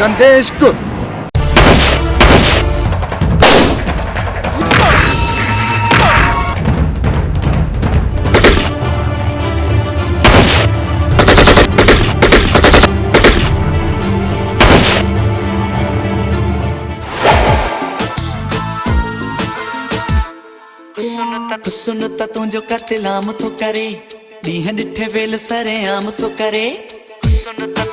गंदे इश्क। सुनता तू जो कतलाम तो करे नीह डिठे वेल सरे आम तो करे सुनता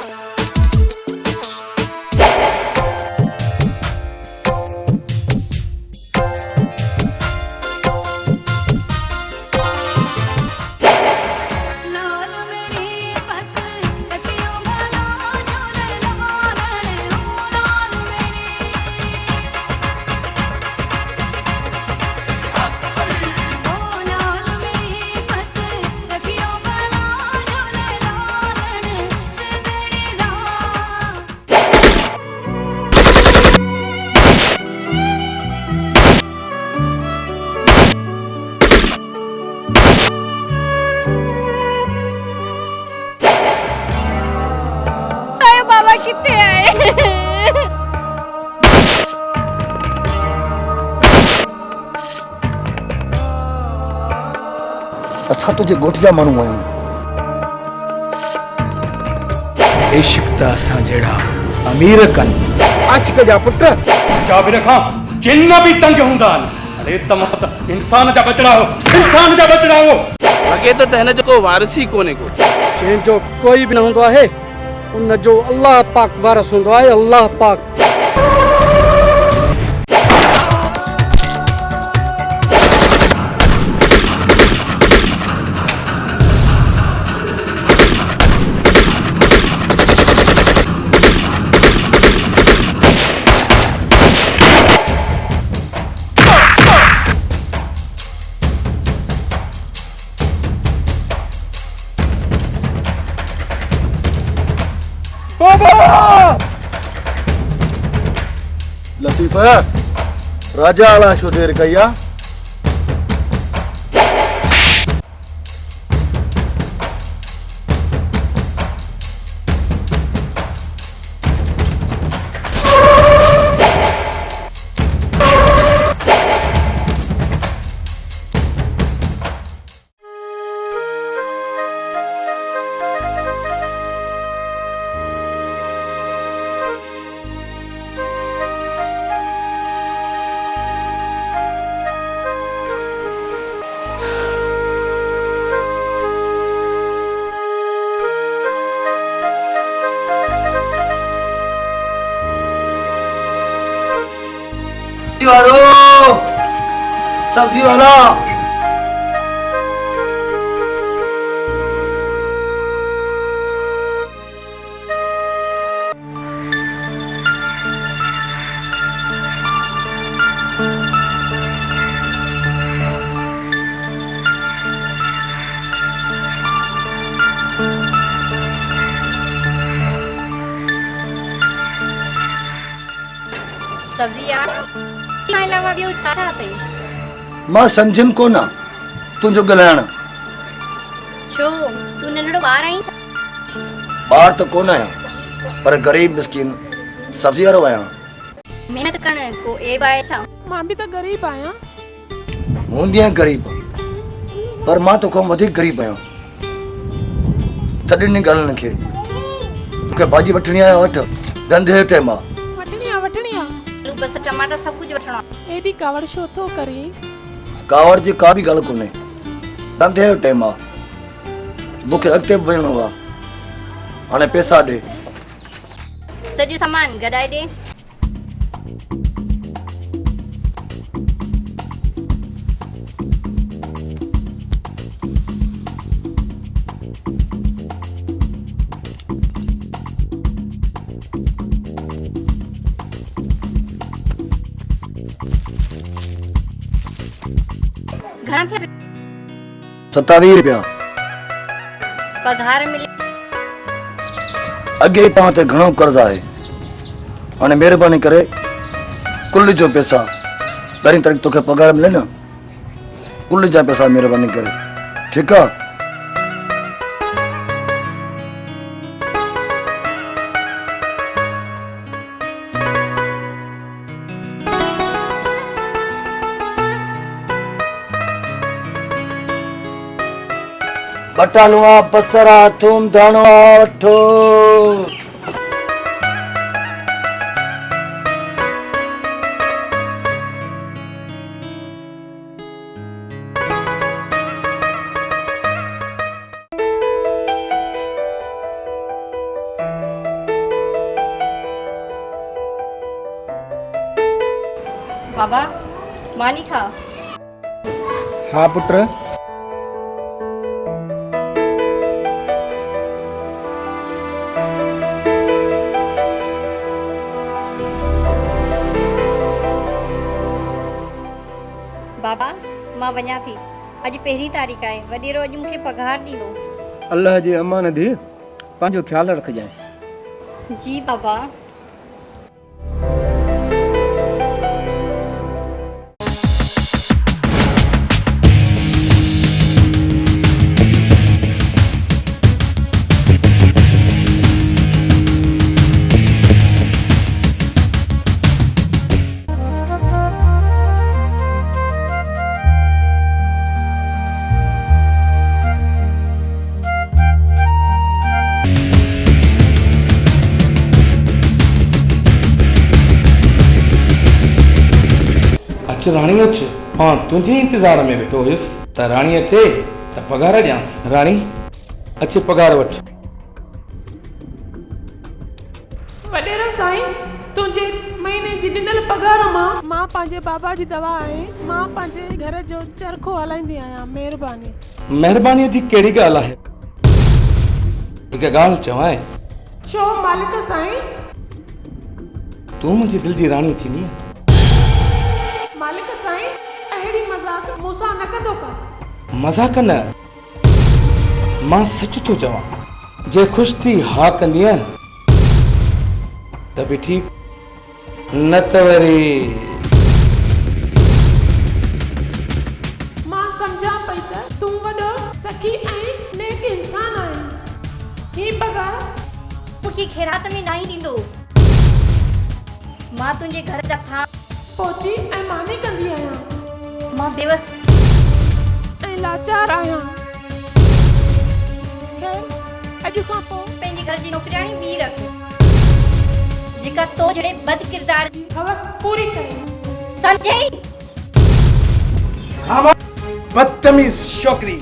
बाबा कितने आए? असा तुझे गोठिया मानू आयो इश्क दा असां जड़ा अमीर कन आशिक जा पुट जाबिर खां जिन्न भी तंग हुंदा अरे तमत इंसान जा बचड़ा हो इंसान जा बचड़ा हो अगे तो तहने जो को वारिसी कोने को जंहिं जो कोई भी न हूंदो आहे उन जो अल्लाह पाक वारस हूंदो आहे अल्लाह पाक। लतीफ़ा राजा आला शो देर कया सब्जी वाला सब्जी यार अलावा ॿियो छा छा अथई? मां समझन कोना तुंहिंजो ॻाल्हाइण। छो तूं नंढड़ो ॿार आहीं छा? ॿार त कोन आहियां पर गरीब मिस्किन सब्जी वारो आहियां। मेहनत करण को एब आहे छा? मां भी तो गरीब आहियां। हूंदी आहियां गरीब पर मां तोखां वधीक गरीब आहियां। तॾहिं इन ॻाल्हियुनि खे तोखे भाॼी वठणी आहे वठ धंधे ते मां वठणी आ आलू बस टमाटर सब कुछ वठणो आहे। एडी कावड़ छो थो करी? कावड़ जी का बि ॻाल्हि कोन्हे धंधे जो टाइम आहे मूंखे अॻिते बि वञिणो आहे। हाणे पैसा ॾे सॼो सामान गॾाए ॾे। घणा थिया? 27 रुपया। पघार मिले अॻे तव्हां ते घणो कर्ज़ आहे। हाणे महिरबानी करे कुल जो पैसा पहिरीं तारीख़ तोखे पघार मिले न कुल जा पैसा महिरबानी करे ठीकु आहे। खटा लुआ बसरा थूम धाणवा वठो। बाबा मानी खा। हाँ पुत्र। बाबा मां वञा थी, अॼु पहिरीं तारीख़ आहे, वॾेरो अॼु मूंखे पघार ॾींदो। अल्लाह जी अमान दी पंहिंजो ख्याल रखजांइ। जी बाबा। अच राणी अच, हाँ तुझे इंतजार में वेठो हुयुसि त राणी अचे त पगार ॾियांसि। राणी अचे पगार वठ। वॾेरा साईं, तुंहिंजे महीने जी ॾिनल पघार मां पंहिंजे बाबा जी दवा आहे, मां पंहिंजे घर जो चरखो हलाईंदी आहियां। महिरबानी। महिरबानीअ जी कहिड़ी ॻाल्हि आहे? हिकु ॻाल्हि चवां, छो मालिक साईं? तूं मुंहिंजी दिलि जी राणी थींदी। मालिक साईं, अहिड़ी मज़ाक मूंसां न कंदो कर। मज़ाक न, मां सच थो चवां। जे ख़ुशि थी हा कंदीअ त बि ठीकु, न त वरी। मां सम्झां पई त तूं वॾो सखी ऐं नेक इंसान आहीं। ही पघार मूंखे ख़ैरात में न ई ॾींदो। मां तुंहिंजे घर जा था पहुची ऐं मानी कंदी आहियां। मां बेवस ऐं लाचार आहियां। अॼु खां पोइ पंहिंजे घर जी नौकरियाणी ॿी रख, जेका तो जहिड़े बद किरदार जी हवस पूरी करे। समझई? बदतमीज छोकरी।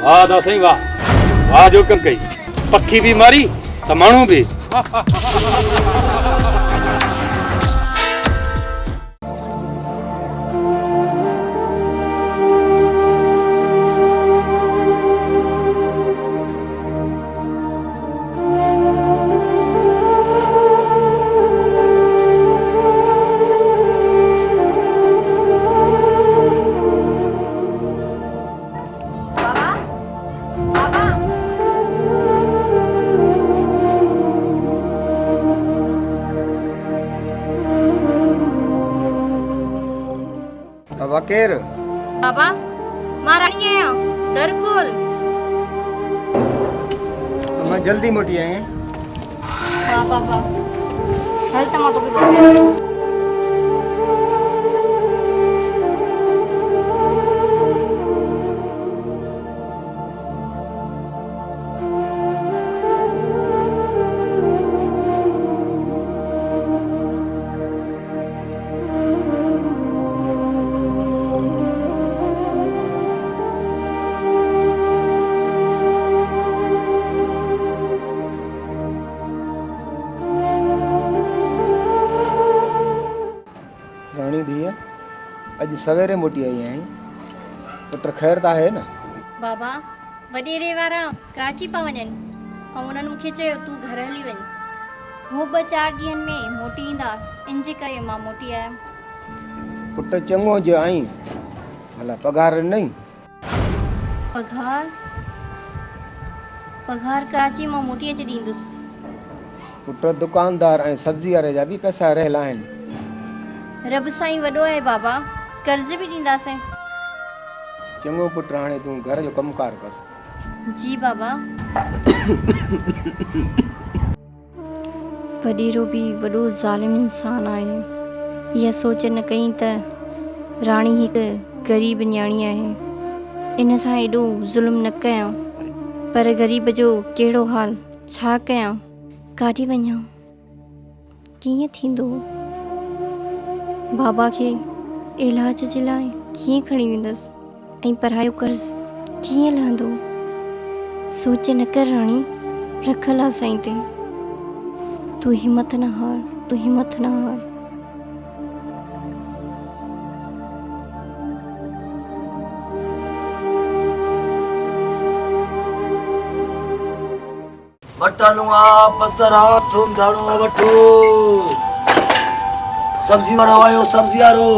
वाह दासाई वाह, वाह जो कम कई। पखी भी मारी त माण्हू भी। केर? बाबा मां राणी आहियां, दर खोल। मां जल्दी मोटी आहियां। हा बाबा हल त मां तोखे ॿुधायां। राणी धीअ, अॼु सवेरे मोटी आई आहीं। पुट ख़ैर त आहे न? बाबा वॾेरे वारा कराची पिया वञनि ऐं उन्हनि मूंखे चयो तूं घर हली वञ, हू 2-4 ॾींहंनि में मोटी ईंदा, इन जे करे मां मोटी आयमि। पुट चङो जो आहीं, भला पघार नहीं? पघार कराची मां मोटी अची ॾींदुसि। पुट दुकानदार ऐं सब्जी वारे जा बि पैसा रहियल आहिनि। रब साईं वॾो आहे बाबा, कर्ज़ बि ॾींदासीं। चङो पुट, हाणे तूं घर जो कमकार कर। जी बाबा। वॾेरो बि वॾो ज़ालिम इंसान आहे। इहा सोच न कई त राणी हिकु ग़रीब न्याणी आहे, इन सां एॾो ज़ुल्म न कयां। पर ग़रीब जो कहिड़ो हाल छा कयां, काॾे वञां, कीअं थींदो? बाबा खे इलाज जे लाइ कीअं खणी वेंदसि ऐं पढ़ाई जो कर्ज़ कीअं लहंदो? सोच न कर राणी, रखल आहे साईं ते। तूं हिमत न हार, तूं हिमत न हार। बटलुआ बसरा थूम दाणो वठो, सब्जी वारो आयो, सब्जी वारो।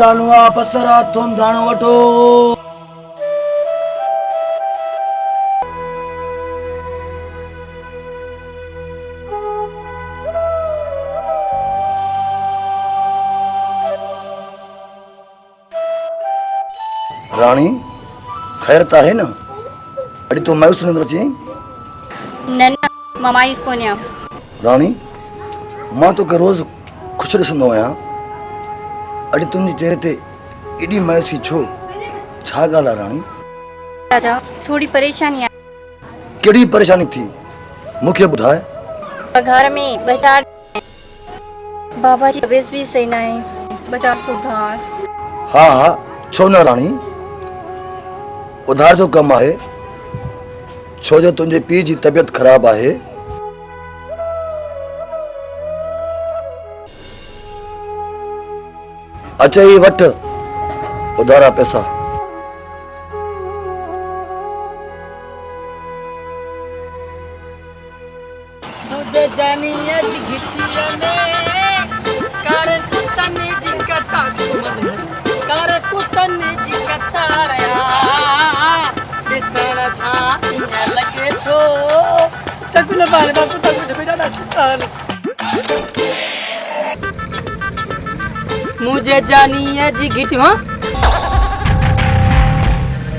बटलुआ बसरा थूम दाणो वठो। राणी ख़ैर त आहे न? अॼु तूं मायूस नज़र अची? न मां मायूस कोन आहियां। राणी मां तोखे रोज़ ख़ुशि ॾिसंदो आहियां, अॼु तुंहिंजे चहिरे ते एॾी मायूसी छो? छा ॻाल्हि आहे राणी? राजा थोड़ी परेशानी आहे। कहिड़ी परेशानी थी मूंखे ॿुधाए। पघार में 2-4 बाबा जी तबियत बि सही न आहे, 2-4 सुधार। हा छो न राणी, उधार जो कमु आहे, छो जो तुंहिंजे पीउ जी तबियत ख़राबु आहे। अचे ई वठ उधारा पैसा। मुझे जानी है जी गिट वहाँ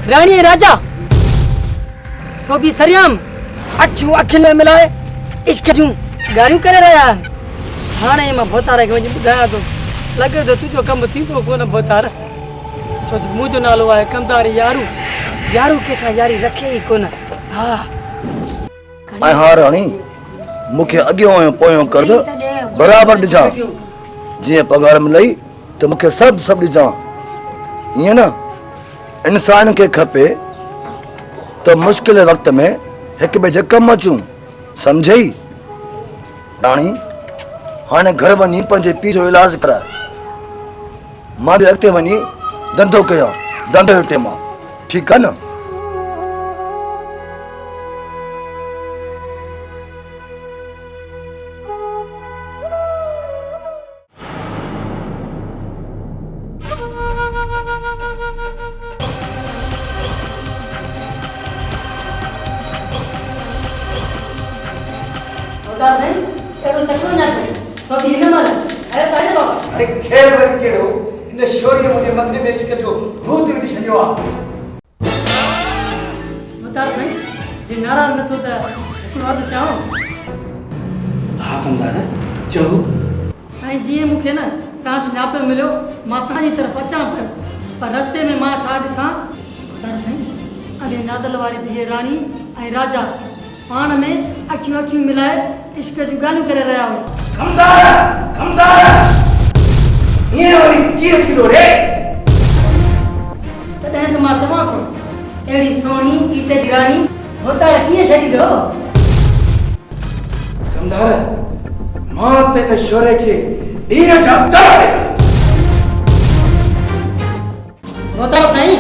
रानी राजा सो भी सरियाम अखियूं अखियुनि में मिलाए इश्क जूं ॻाल्हियूं करे रहिया आहिनि। हाणे मां भोतार खे वञी ॿुधायां थो, लॻे थो तुंहिंजो कमु थींदो कोन भोतार, छो जो मुंहिंजो नालो आहे कमदार यारू, यारू कंहिंसां यारी रखे ई कोन। हा राणी, मूंखे अॻियों ऐं पोयों कर्ज़ बराबरि ॾिजां, जीअं पघार मिलई त मूंखे सभु ॾिजां। ईअं न इंसान खे खपे त मुश्किल वक़्त में हिक ॿिए जे कमु अचूं, सम्झई? राणी हाणे घर वञी पंहिंजे पीउ जो इलाज कराए, मां बि अॻिते वञी धंधो कयां, धंधे जो टेम आहे, ठीकु आहे न? बता नहीं एड़ो तको ना तो भी न मार अरे पाए बाबा अरे खेर वरी केड़ो इन शोरी मुझे मथे में इश्क जो भूत विझी छॾियो आहे। बता नहीं जे नाराज न थो त हिकिड़ो हथ चाहो। हा कंदार चओ। साईं जीअं मूंखे न तव्हांजो न्यापो मिलियो मां तव्हांजी तरफ़ अचां पियो पर रस्ते में मां छा ॾिसां ॿुधायो साईं अॻे नादल वारी धीअ राणी ऐं राजा पाण में अखियूं मिलाए इश्क जूं ॻाल्हियूं करे रहिया हुआ। कमदार ये वरी कीअं थींदो रे? तॾहिं त मां चवां थो अहिड़ी सोणी ईट जी राणी होतार कीअं छॾींदो? कमदार मां त इन शोरे खे ॾींहं जा तारा ॾेखारियो। होतार साईं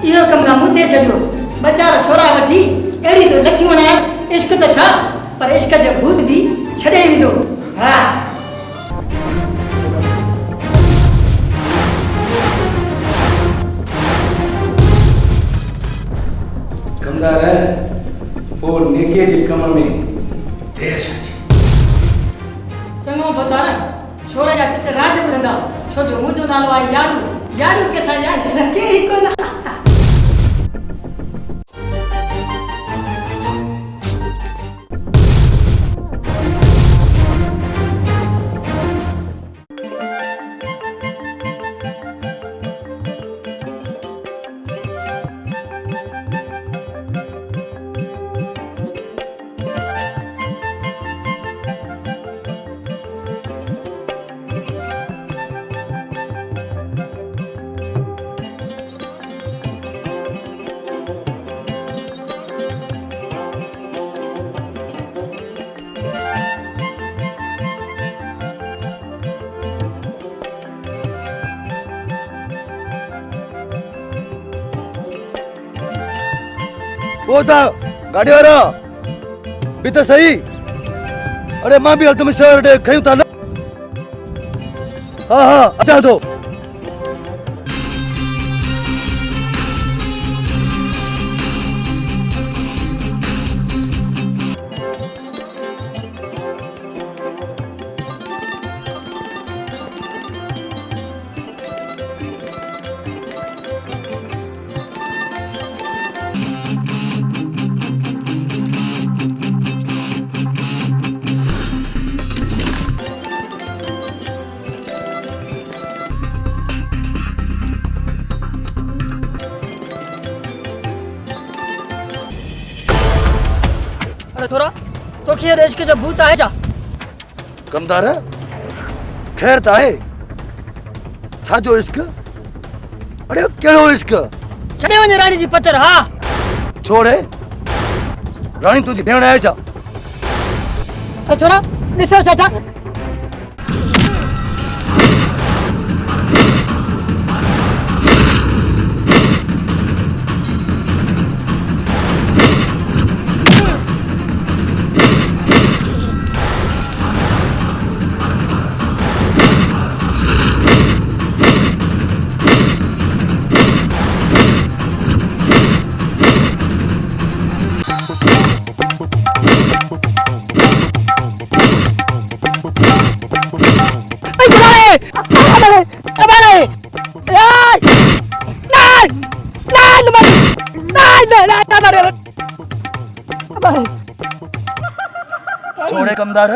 इहो कमु न मूं ते छॾियो वीचारा छोरा वठी अहिड़ी तो लखियूं हणाए इश्क त छा पर इश्क जो भूत बि छॾे वेंदो। हा कमदार पोइ नेके जे कम में देर छाजी? चङो बतार छोरे जा चिट राज ॿुधंदा छो जो मुंहिंजो नालो आहे यारू यारू किथां याद रखे ई कोन। वो था गाड़ी वाला भी तो सही। अरे मां भी तुम शहर खयूं था न। हाँ अचा तो छोरा तो खैर इश्क जो भूत आहे छा? कमदार खैर त आहे छा जो इश्क? अरे कहिड़ो इश्क? छॾे वञे राणी जी पचर। हा छोड़े राणी तुंहिंजी भेण आहे छा? छोरा ॾिसो छा छोड़े कमदार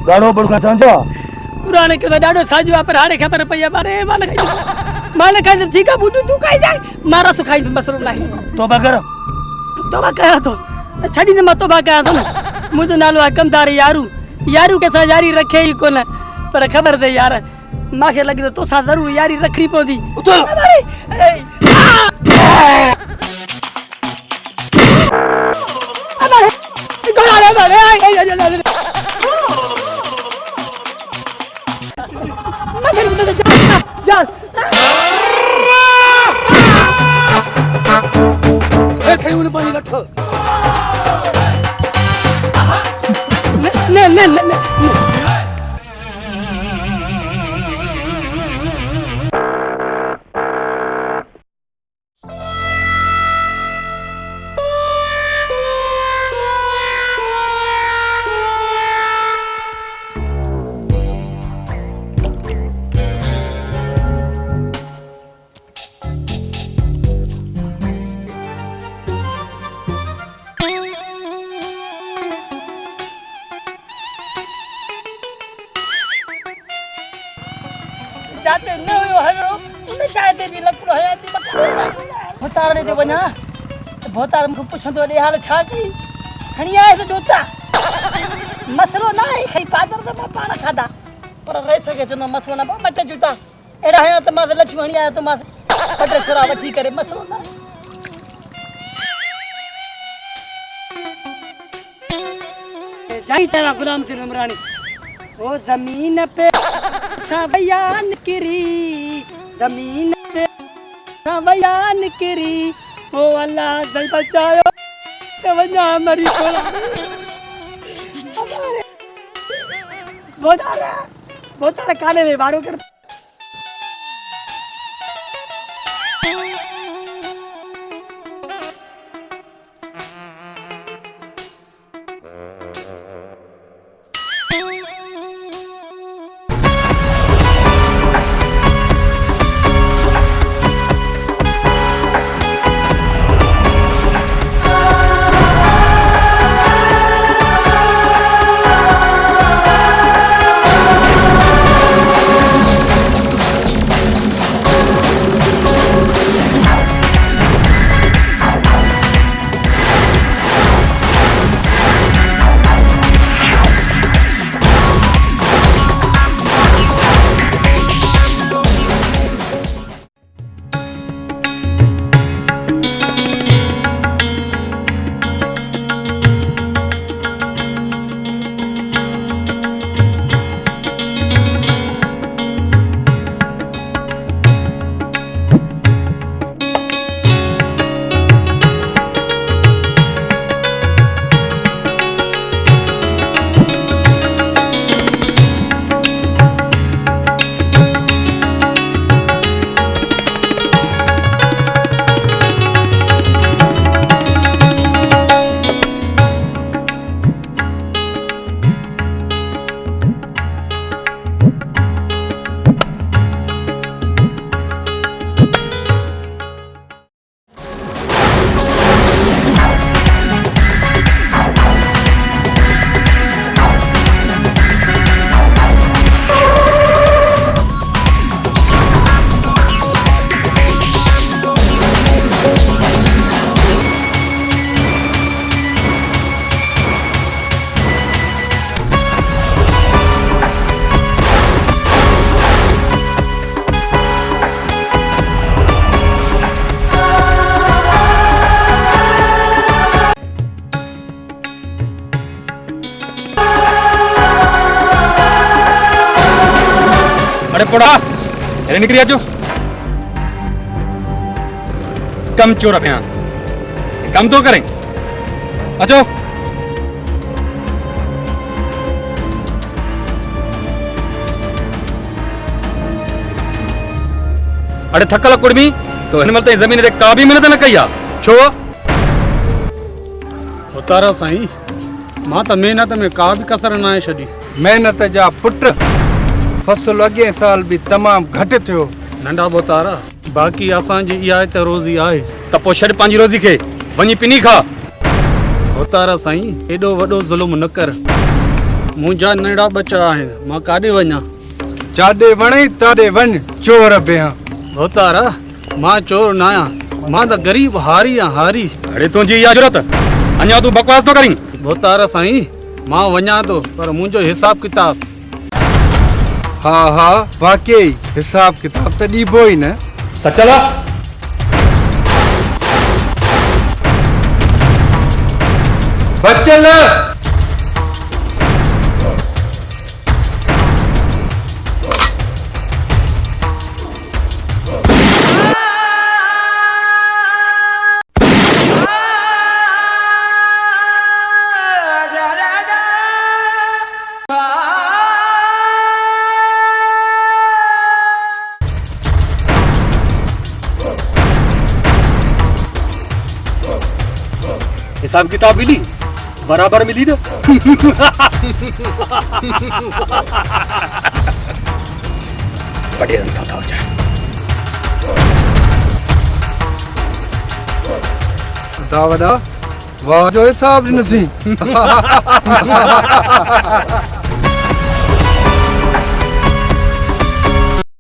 गाड़ो बड़का सांझा पुराने के डाडो साजू पर हाड़े खबर पई बारे मान खाई ठीक है बूटू तू खाई जाए मारा सु खाई बसरो नहीं तोबा कर तोबा कया तो छड़ी ने मत तोबा कया तो ना मुझे नालो है कमदार यारू यारू के साथ यारी रखे ही कोन पर खबर दे यार माखे लगी तो सा जरूर यारी रखनी पौंदी भोतारे ते वञा त भोतार मूंखे पुछंदो ॾे हाल छा कई खणी आयसि ॾोता मसलो न आहे खई पादर त मां पाण खाधा पर रही सघे चवंदो मसलो न ॿ टे जूता अहिड़ा हया त मां लठियूं हणी आयो त मां ॿ टे छोरा वठी करे मसलो न जाई तेरा गुलाम सिर इमरानी ओ जमीन पे बयान करी जमीन पे बयान करी ओ अल्लाह दल बचायो ते वञा मरी थोड़ा बोतारा काले में वारो कर अरे पोड़ा अरे निकली आजो कम चोर अभियान कम तो करें अचो अरे थकल कुड़मी तो हिन महिल ताईं ज़मीन ते का बि महिनत न कई आहे छो उतारा साईं मां त महिनत में का बि कसर न आहे छॾी मेहनत जा पुट फसल अॻे साल बि तमामु घटि थियो नंढा बोतारा बाक़ी असांजी इहा त रोज़ी आहे त पोइ छॾ पंहिंजी रोज़ी खे वञी पिनी खा बोतारा साईं एॾो वॾो ज़ुल्म न कर मुंहिंजा नंढा बच्चा आहिनि मां काॾे वञा जाॾे वणे ताॾे वञ चोर बिहा बोतारा मां चोर न आहियां मां त ग़रीब हारी आहियां हारी अरे तुंहिंजी इहा ज़रूरत अञा तूं बकवास थो करीं बोतारा साईं मां वञा थो पर मुंहिंजो हिसाब किताब हा हा वाकई हिसाब किताब त ॾिबो ई न सचला बचल हिसाब किताब मिली बराबर मिली ना वॾेरनि सां था वॼाइनि वॾा वॾा वाह जो हिसाब ॾिनसीं